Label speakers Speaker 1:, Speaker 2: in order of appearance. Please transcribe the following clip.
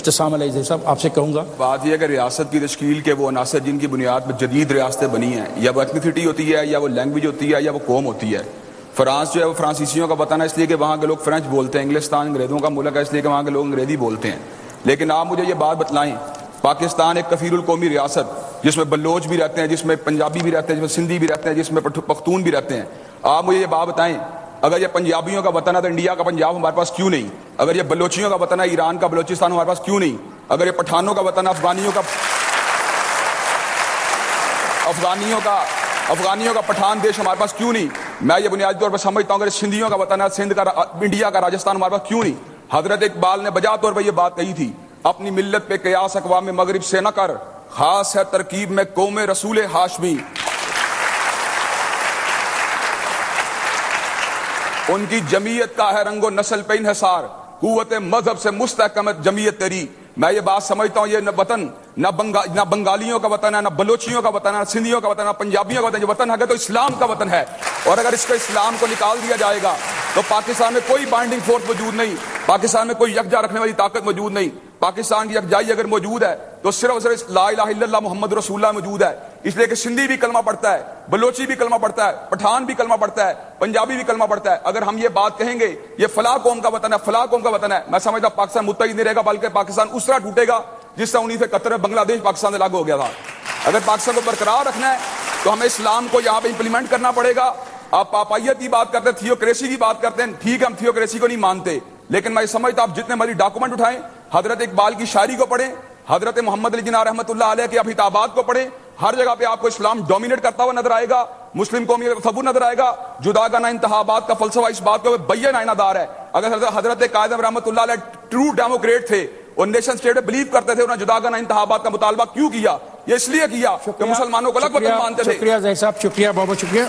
Speaker 1: اختصام علیہ زئی صاحب آپ سے کہوں گا،
Speaker 2: بات یہ ہے کہ ریاست کی تشکیل کے وہ عناصر جن کی بنیاد پر جدید ریاستیں بنی ہیں، یا وہ ایتھنیسٹی ہوتی ہے، یا وہ لینگویج ہوتی ہے، یا وہ قوم ہوتی ہے۔ فرانس جو ہے وہ فرانسیسیوں کا وطن ہے اس لیے کہ وہاں کے لوگ فرینچ بولتے ہیں، انگلستان انگریزوں کا ملک ہے اس لیے کہ وہاں کے لوگ انگریزی بولتے ہیں۔ لیکن آپ مجھے یہ بات بتلائیں، پاکستان ایک کفیل القومی ریاست جس میں بلوچ بھی رہتے ہیں، جس میں پنجابی بھی رہتے ہیں، جس میں سندھی بھی رہتے ہیں، جس میں پختون بھی رہتے ہیں، آپ مجھے یہ بات بتائیں اگر یہ پنجابیوں کا وطن ہے تو انڈیا کا پنجاب ہمارے پاس کیوں نہیں؟ اگر یہ بلوچیوں کا وطن ہے ایران کا بلوچستان ہمارے پاس کیوں نہیں؟ اگر یہ پٹھانوں کا وطن ہے افغانیوں کا پٹھان دیش ہمارے پاس کیوں نہیں؟ میں یہ بنیادی طور پر سمجھتا ہوں اگر سندھیوں کا وطن ہے سندھ کا انڈیا کا راجستھان ہمارے پاس کیوں نہیں؟ حضرت اقبال نے بجا طور پر یہ بات کہی تھی، اپنی ملت پہ قیاس اقوام مغرب سے نہ کر، خاص ہے ترکیب میں قوم رسول ہاشمی۔ ان کی جمعیت کا ہے رنگ و نسل پہ انحصار، قوت مذہب سے مستحکم جمعیت تیری۔ میں یہ بات سمجھتا ہوں یہ وطن نہ بنگالیوں کا وطن ہے، نہ بلوچیوں کا وطن ہے، نہ سندھیوں کا وطن ہے، نہ پنجابیوں کا وطن ہے۔ یہ وطن ہے تو اسلام کا وطن ہے، اور اگر اس کو اسلام کو نکال دیا جائے گا تو پاکستان میں کوئی بائنڈنگ فورس موجود نہیں، پاکستان میں کوئی یکجا رکھنے والی طاقت موجود نہیں۔ پاکستان کی یکجائی اگر موجود ہے تو صرف اور صرف لا الہ الا اللہ محمد رسول اللہ موجود ہے، اس لیے کہ سندھی بھی کلمہ پڑھتا ہے، بلوچی بھی کلمہ پڑھتا ہے، پٹھان بھی کلمہ پڑھتا ہے، پنجابی بھی کلمہ پڑھتا ہے۔ اگر ہم یہ بات کہیں گے یہ فلاں قوم کا وطن ہے، فلاں قوم کا وطن ہے، میں سمجھتا ہوں پاکستان متحد نہیں رہے گا بلکہ پاکستان اس طرح ٹوٹے گا جس سے 1971 میں بنگلہ دیش پاکستان سے لاگو ہو گیا تھا۔ اگر پاکستان کو برقرار رکھنا ہے تو ہمیں اسلام کو یہاں پہ امپلیمنٹ کرنا پڑے گا۔ آپ پاپائیت کی بات کرتے ہیں، تھیوکریسی کی بات کرتے ہیں، ٹھیک ہے ہم تھیوکریسی کو نہیں مانتے، لیکن میں سمجھتا ہوں آپ جتنے مرضی ڈاکومنٹ اٹھائیں، حضرت اقبال کی شاعری کو پڑھیں، حضرت محمد علی جناح رحمۃ اللہ علیہ کے خطابات کو پڑھیں، ہر جگہ پہ آپ کو اسلام ڈومینیٹ کرتا ہوا نظر آئے گا، مسلم قومیت کا تصور نظر آئے گا، جداگانہ انتخابات کا فلسفہ اس بات کو بیان آئینہ دار ہے۔ اگر حضرت قائد اعظم رحمۃ اللہ علیہ ٹرو ڈیموکریٹ تھے اور نیشن اسٹیٹ میں بلیو کرتے تھے، انہوں نے جداگانہ انتخابات کا مطالبہ کیوں کیا؟ یہ اس لیے کیا کہ مسلمانوں کو الگ وطن مانتے تھے۔
Speaker 1: شکریہ زئی صاحب، شکریہ، بہت بہت شکریہ۔